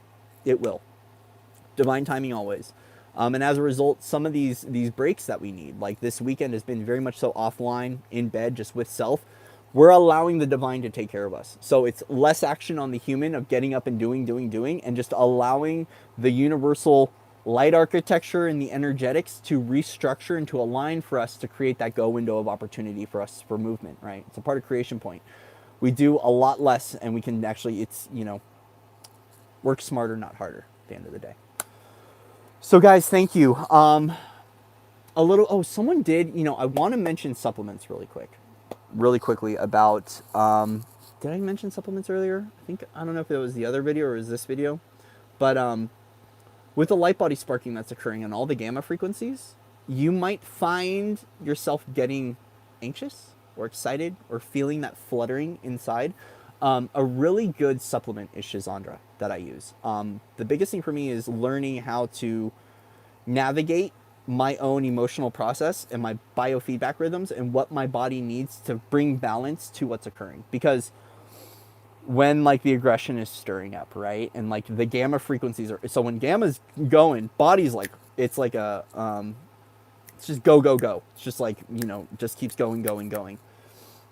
It will. Divine timing always. And as a result, some of these breaks that we need, like this weekend has been very much so offline, in bed, just with self. We're allowing the divine to take care of us. So it's less action on the human of getting up and doing, and just allowing the universal light architecture and the energetics to restructure and to align for us to create that go window of opportunity for us for movement, right? It's a part of creation point. We do a lot less, and we can actually, work smarter, not harder at the end of the day. So guys, thank you. Someone did, I want to mention supplements really quickly about, did I mention supplements earlier? I don't know if it was the other video or it was this video, but with the light body sparking that's occurring on all the gamma frequencies, you might find yourself getting anxious or excited or feeling that fluttering inside. A really good supplement is Shizandra that I use. The biggest thing for me is learning how to navigate my own emotional process and my biofeedback rhythms and what my body needs to bring balance to what's occurring. Because when like the aggression is stirring up, right? And like the gamma frequencies are, so when gamma's going, body's like, it's like it's just go, go, go. It's just like, just keeps going.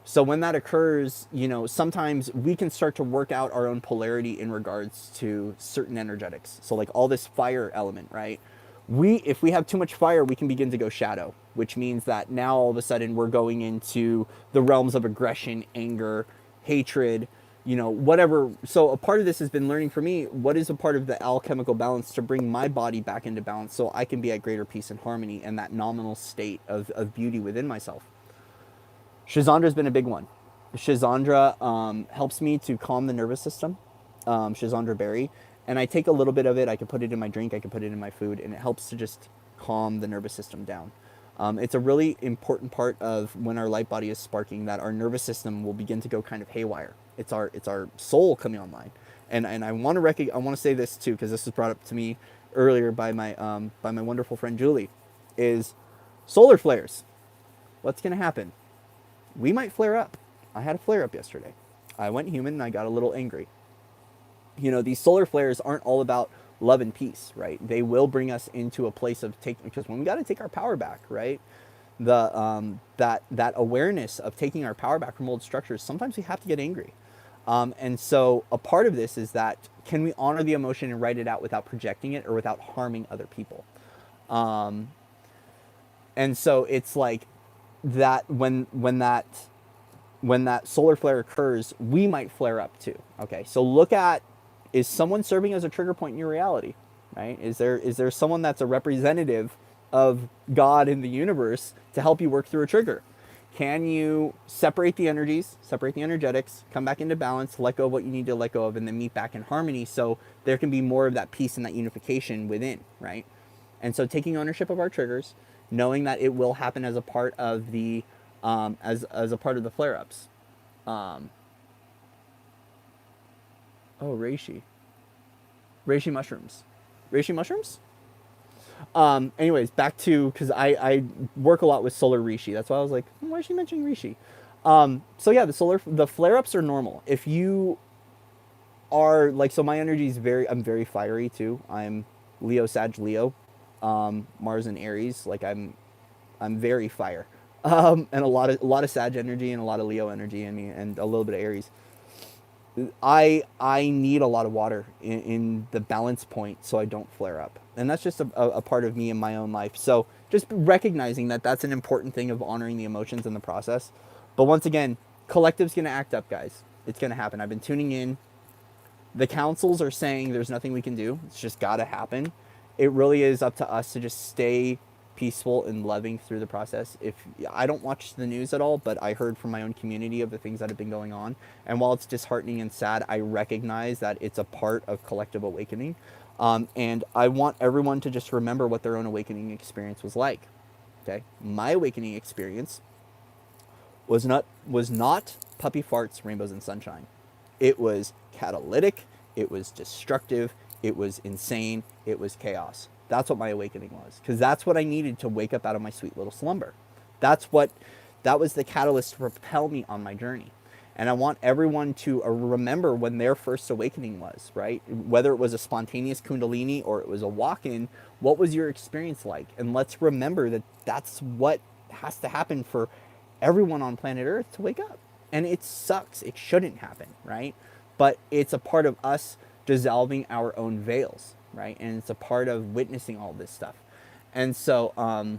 So when that occurs, sometimes we can start to work out our own polarity in regards to certain energetics. So like all this fire element, right? If we have too much fire, we can begin to go shadow, which means that now all of a sudden we're going into the realms of aggression, anger, hatred, whatever. So a part of this has been learning for me, what is a part of the alchemical balance to bring my body back into balance so I can be at greater peace and harmony and that nominal state of beauty within myself. Shizandra's been a big one. Shizandra helps me to calm the nervous system, Shizandra berry. And I take a little bit of it, I can put it in my drink, I can put it in my food, and it helps to just calm the nervous system down. It's a really important part of when our light body is sparking, that our nervous system will begin to go kind of haywire. It's our soul coming online. And I want to say this too, because this was brought up to me earlier by my wonderful friend Julie, is solar flares. What's going to happen? We might flare up. I had a flare up yesterday. I went human and I got a little angry. These solar flares aren't all about love and peace, right? They will bring us into a place of because when we got to take our power back, right? That awareness of taking our power back from old structures, sometimes we have to get angry. And so a part of this is that, can we honor the emotion and write it out without projecting it or without harming other people? And so it's like that when that solar flare occurs, we might flare up too. Okay, so look at, is someone serving as a trigger point in your reality? right? Is there someone that's a representative of God in the universe to help you work through a trigger? Can you separate the energies, separate the energetics, come back into balance, let go of what you need to let go of, and then meet back in harmony so there can be more of that peace and that unification within, right? And so taking ownership of our triggers, knowing that it will happen as a part of the as a part of the flare-ups. Um, oh, reishi mushrooms, reishi mushrooms. Anyways, back to, because I work a lot with solar reishi. That's why I was like, why is she mentioning reishi? So yeah, the flare ups are normal. If you are like, so my energy is I'm very fiery too. I'm Leo, Sag, Leo, Mars and Aries. Like I'm very fire, and a lot of Sag energy and a lot of Leo energy in me, and a little bit of Aries. I need a lot of water in the balance point so I don't flare up. And that's just a part of me in my own life. So just recognizing that that's an important thing of honoring the emotions in the process. But once again, collective's going to act up, guys. It's going to happen. I've been tuning in. The councils are saying there's nothing we can do. It's just got to happen. It really is up to us to just stay peaceful and loving through the process. If I don't watch the news at all, but I heard from my own community of the things that have been going on, and while it's disheartening and sad, I recognize that it's a part of collective awakening, and I want everyone to just remember what their own awakening experience was like. Okay, my awakening experience was not puppy farts, rainbows, and sunshine. It was catalytic. It was destructive. It was insane. It was chaos. That's what my awakening was, because that's what I needed to wake up out of my sweet little slumber. That was the catalyst to propel me on my journey. And I want everyone to remember when their first awakening was, right? Whether it was a spontaneous kundalini or it was a walk-in, what was your experience like? And let's remember that that's what has to happen for everyone on planet Earth to wake up. And it sucks. It shouldn't happen, right? But it's a part of us dissolving our own veils, right? And it's a part of witnessing all this stuff. And so, I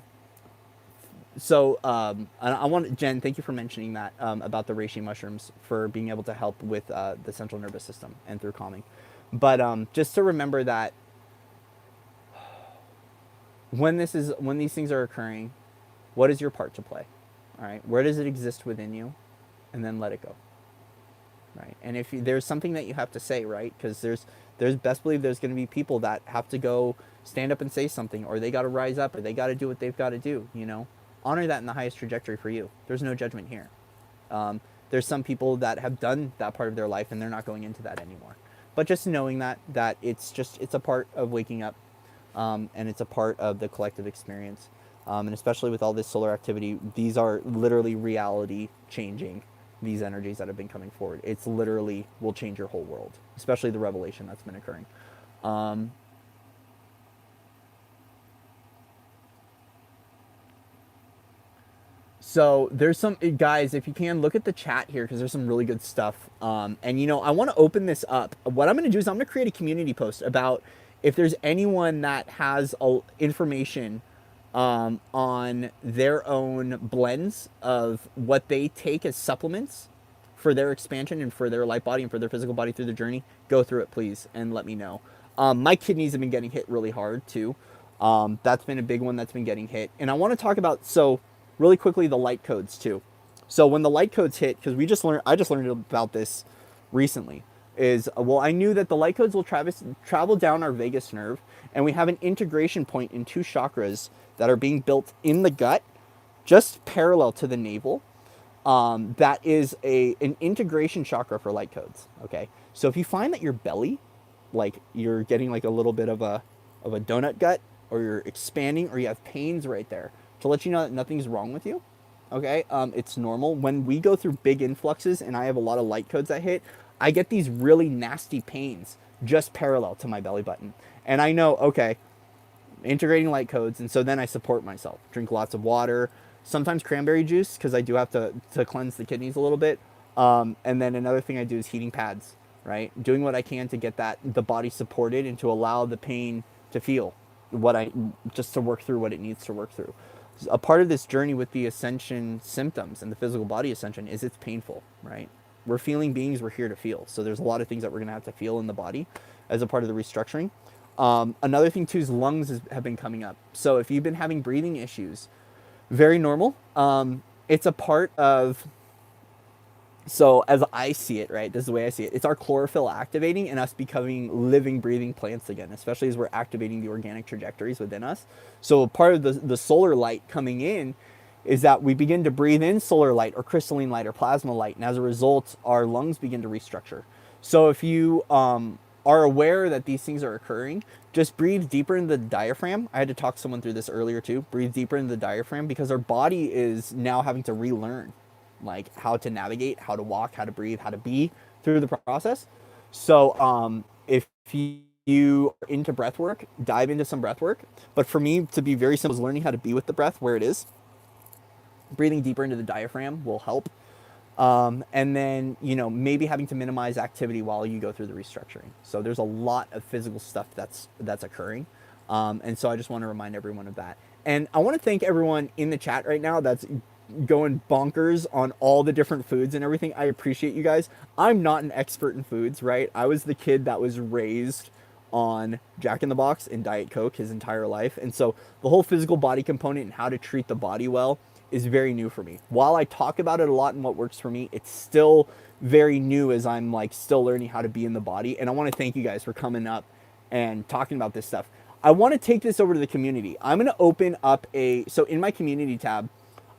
want, Jen, thank you for mentioning that, about the reishi mushrooms, for being able to help with the central nervous system and through calming. But just to remember that when these things are occurring, what is your part to play? All right, where does it exist within you? And then let it go. Right, and if there's something that you have to say, right, because there's best believe there's going to be people that have to go stand up and say something, or they got to rise up, or they got to do what they've got to do. Honor that in the highest trajectory for you. There's no judgment here. There's some people that have done that part of their life and they're not going into that anymore. But just knowing that it's a part of waking up, and it's a part of the collective experience, and especially with all this solar activity, these are literally reality changing. These energies that have been coming forward, it's literally will change your whole world, especially the revelation that's been occurring. So there's some, guys, if you can look at the chat here, because there's some really good stuff. And I want to open this up. What I'm going to do is I'm going to create a community post about if there's anyone that has information on their own blends of what they take as supplements for their expansion and for their light body and for their physical body through the journey. Go through it, please, and let me know. My kidneys have been getting hit really hard too. That's been a big one that's been getting hit. And I want to talk about, so really quickly, the light codes too. So when the light codes hit, because I just learned about this recently, I knew that the light codes will travel down our vagus nerve, and we have an integration point in 2 chakras that are being built in the gut, just parallel to the navel. That is an integration chakra for light codes. Okay, so if you find that your belly, like you're getting like a little bit of a donut gut, or you're expanding, or you have pains right there, to let you know that nothing's wrong with you. Okay, it's normal. When we go through big influxes and I have a lot of light codes that hit, I get these really nasty pains just parallel to my belly button. And I know, okay, integrating light codes, and so then I support myself. Drink lots of water, sometimes cranberry juice, because I do have to cleanse the kidneys a little bit. And then another thing I do is heating pads, right? Doing what I can to get the body supported and to allow the pain to feel just to work through what it needs to work through. A part of this journey with the ascension symptoms and the physical body ascension is it's painful, right? We're feeling beings, we're here to feel. So there's a lot of things that we're going to have to feel in the body as a part of the restructuring. Another thing too is lungs have been coming up. So if you've been having breathing issues, very normal. It's a part of, so as I see it, right, this is the way I see it. It's our chlorophyll activating and us becoming living, breathing plants again, especially as we're activating the organic trajectories within us. So part of the solar light coming in is that we begin to breathe in solar light or crystalline light or plasma light, and as a result, our lungs begin to restructure. So if you are aware that these things are occurring, just breathe deeper into the diaphragm. I had to talk someone through this earlier too. Breathe deeper into the diaphragm because our body is now having to relearn like how to navigate, how to walk, how to breathe, how to be through the process. So if you are into breath work, dive into some breath work. But for me, to be very simple, is learning how to be with the breath where it is. Breathing deeper into the diaphragm will help. And then, maybe having to minimize activity while you go through the restructuring. So there's a lot of physical stuff that's occurring. And so I just want to remind everyone of that. And I want to thank everyone in the chat right now that's going bonkers on all the different foods and everything. I appreciate you guys. I'm not an expert in foods, right? I was the kid that was raised on Jack in the Box and Diet Coke his entire life. And so the whole physical body component and how to treat the body well is very new for me. While I talk about it a lot and what works for me, it's still very new as I'm like still learning how to be in the body. And I want to thank you guys for coming up and talking about this stuff. I want to take this over to the community. I'm going to open up so in my community tab,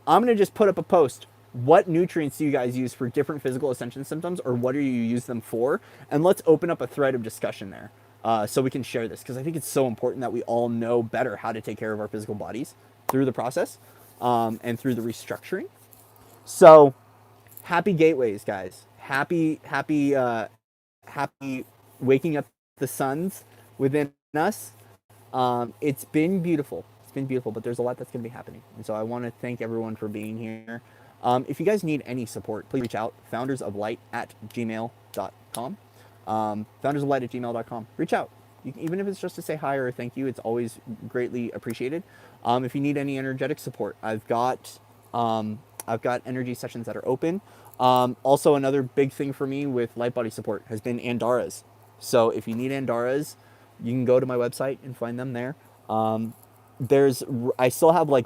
I'm going to just put up a post. What nutrients do you guys use for different physical ascension symptoms, or what do you use them for? And let's open up a thread of discussion there so we can share this, because I think it's so important that we all know better how to take care of our physical bodies through the process and through the restructuring. So happy gateways, guys. Happy waking up the suns within us. It's been beautiful. It's been beautiful, but there's a lot that's going to be happening. And so I want to thank everyone for being here. If you guys need any support, please reach out, foundersoflight@gmail.com. Foundersoflight@gmail.com. Reach out. Even if it's just to say hi or a thank you, it's always greatly appreciated. If you need any energetic support, I've got energy sessions that are open. Also, another big thing for me with light body support has been Andaras. So if you need Andaras, you can go to my website and find them there. I still have I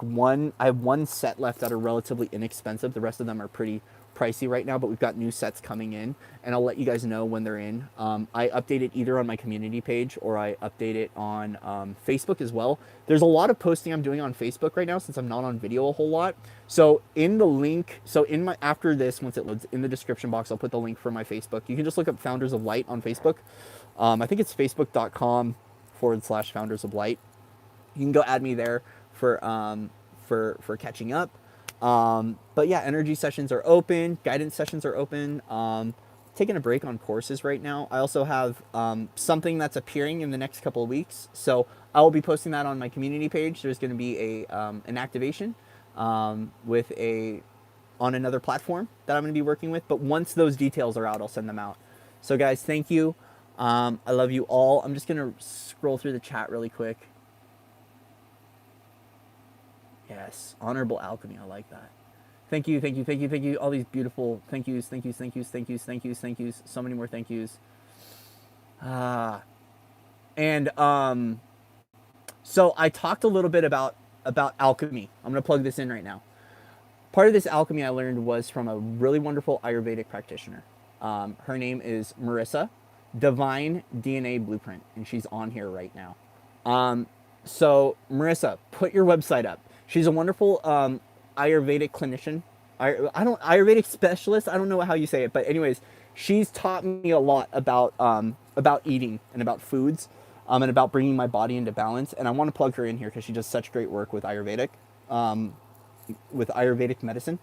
have one set left that are relatively inexpensive. The rest of them are pretty pricey right now, but we've got new sets coming in, and I'll let you guys know when they're in. I update it either on my community page or I update it on Facebook as well. There's a lot of posting I'm doing on Facebook right now since I'm not on video a whole lot. So in the link, after this, once it loads in the description box, I'll put the link for my Facebook. You can just look up Founders of Light on Facebook. I think it's facebook.com/Founders of Light. You can go add me there for catching up. But yeah, energy sessions are open, guidance sessions are open. Taking a break on courses right now. I also have something that's appearing in the next couple of weeks, so I will be posting that on my community page. There's going to be an activation on another platform that I'm going to be working with. But once those details are out, I'll send them out. So guys, thank you. I love you all. I'm just going to scroll through the chat really quick. Yes, honorable alchemy. I like that. Thank you, thank you, thank you, thank you. All these beautiful thank yous, thank yous, thank yous, thank yous, thank yous, thank yous. So many more thank yous. And so I talked a little bit about alchemy. I'm going to plug this in right now. Part of this alchemy I learned was from a really wonderful Ayurvedic practitioner. Her name is Marissa, Divine DNA Blueprint, and she's on here right now. So Marissa, put your website up. She's a wonderful Ayurvedic clinician. Ayurvedic specialist. I don't know how you say it, but anyways, she's taught me a lot about eating and about foods, and about bringing my body into balance. And I want to plug her in here because she does such great work with Ayurvedic medicine.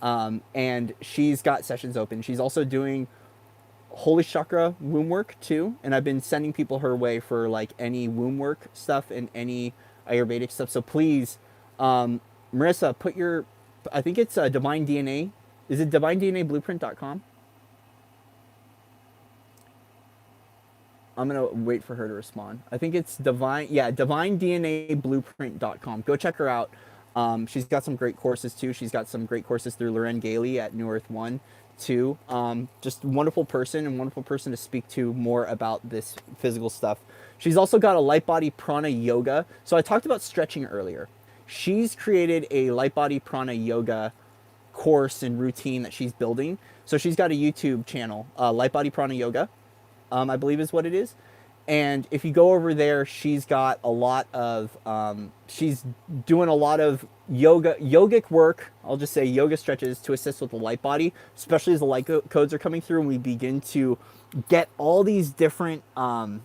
And she's got sessions open. She's also doing holy chakra womb work too, and I've been sending people her way for like any womb work stuff and any Ayurvedic stuff. So please, Marissa, I think it's Divine DNA. Is it divinednablueprint.com? I'm gonna wait for her to respond. I think it's divinednablueprint.com. Go check her out. She's got some great courses too. She's got some great courses through Loren Gailey at New Earth One too. Just wonderful person and wonderful person to speak to more about this physical stuff. She's also got a light body prana yoga. So I talked about stretching earlier. She's created a light body prana yoga course and routine that she's building. So she's got a YouTube channel, Light Body Prana Yoga, I believe is what it is. And if you go over there, she's got a lot of, she's doing a lot of yogic work. I'll just say yoga stretches to assist with the light body, especially as the light codes are coming through and we begin to get all these different, like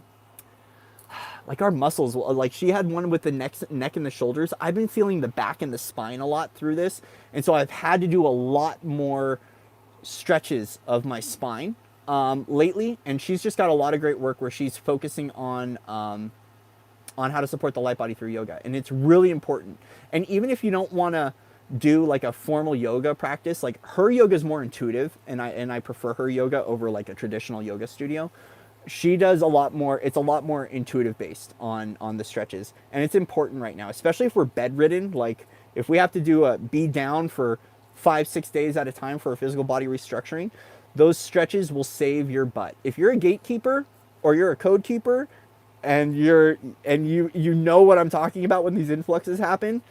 our muscles. Like she had one with the neck and the shoulders. I've been feeling the back and the spine a lot through this. And so I've had to do a lot more stretches of my spine lately, and she's just got a lot of great work where she's focusing on how to support the light body through yoga, and it's really important. And even if you don't want to do like a formal yoga practice, like her yoga is more intuitive, and I prefer her yoga over like a traditional yoga studio. She does a lot more. It's a lot more intuitive based on the stretches, and it's important right now, especially if we're bedridden. Like if we have to do be down for 5-6 days at a time for a physical body restructuring, those stretches will save your butt. If you're a gatekeeper or you're a code keeper and you know what I'm talking about when these influxes happen,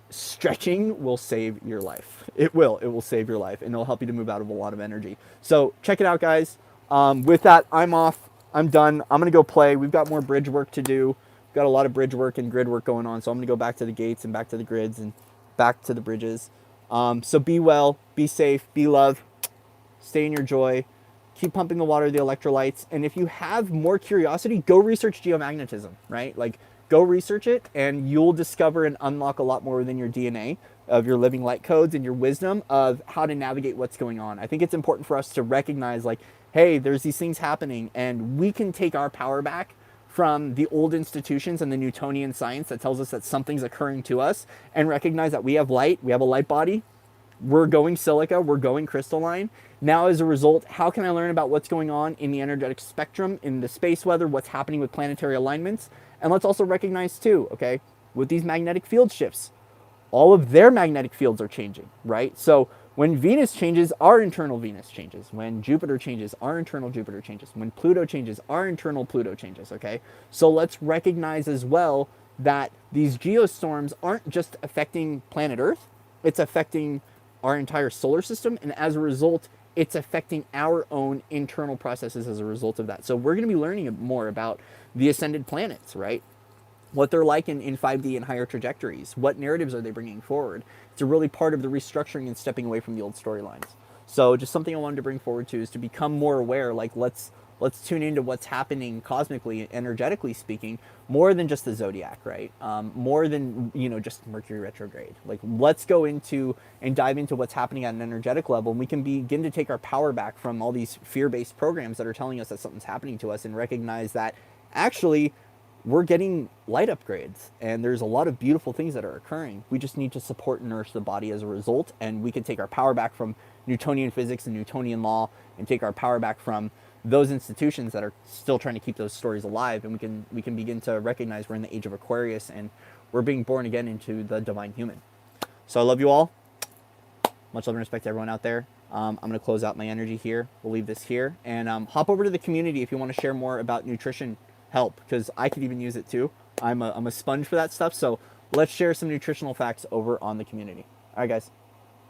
stretching will save your life. It will save your life, and it'll help you to move out of a lot of energy. So check it out, guys. With that, I'm off. I'm done. I'm going to go play. We've got more bridge work to do. We've got a lot of bridge work and grid work going on. So I'm going to go back to the gates and back to the grids and back to the bridges. So be well, be safe, be love, stay in your joy, keep pumping the water, the electrolytes. And if you have more curiosity, go research geomagnetism, right? Like go research it and you'll discover and unlock a lot more within your DNA of your living light codes and your wisdom of how to navigate what's going on. I think it's important for us to recognize like, hey, there's these things happening and we can take our power back from the old institutions and the Newtonian science that tells us that something's occurring to us, and recognize that we have light, we have a light body, we're going silica, we're going crystalline. Now as a result, how can I learn about what's going on in the energetic spectrum, in the space weather, what's happening with planetary alignments? And let's also recognize too, okay, with these magnetic field shifts, all of their magnetic fields are changing, right? So when Venus changes, our internal Venus changes. When Jupiter changes, our internal Jupiter changes. When Pluto changes, our internal Pluto changes, okay? So let's recognize as well that these geostorms aren't just affecting planet Earth, it's affecting our entire solar system, and as a result, it's affecting our own internal processes as a result of that. So we're going to be learning more about the ascended planets, right? What they're like in 5D and higher trajectories. What narratives are they bringing forward? It's a really part of the restructuring and stepping away from the old storylines. So just something I wanted to bring forward to is to become more aware, like let's tune into what's happening cosmically, energetically speaking, more than just the zodiac, right? More than, just Mercury retrograde. Like let's go into and dive into what's happening at an energetic level, and we can begin to take our power back from all these fear-based programs that are telling us that something's happening to us, and recognize that actually we're getting light upgrades and there's a lot of beautiful things that are occurring. We just need to support and nourish the body as a result, and we can take our power back from Newtonian physics and Newtonian law and take our power back from those institutions that are still trying to keep those stories alive, and we can begin to recognize we're in the age of Aquarius and we're being born again into the divine human. So I love you all. Much love and respect to everyone out there. I'm going to close out my energy here. We'll leave this here, and hop over to the community if you want to share more about nutrition help, because I could even use it too. I'm a sponge for that stuff. So let's share some nutritional facts over on the community. All right, guys.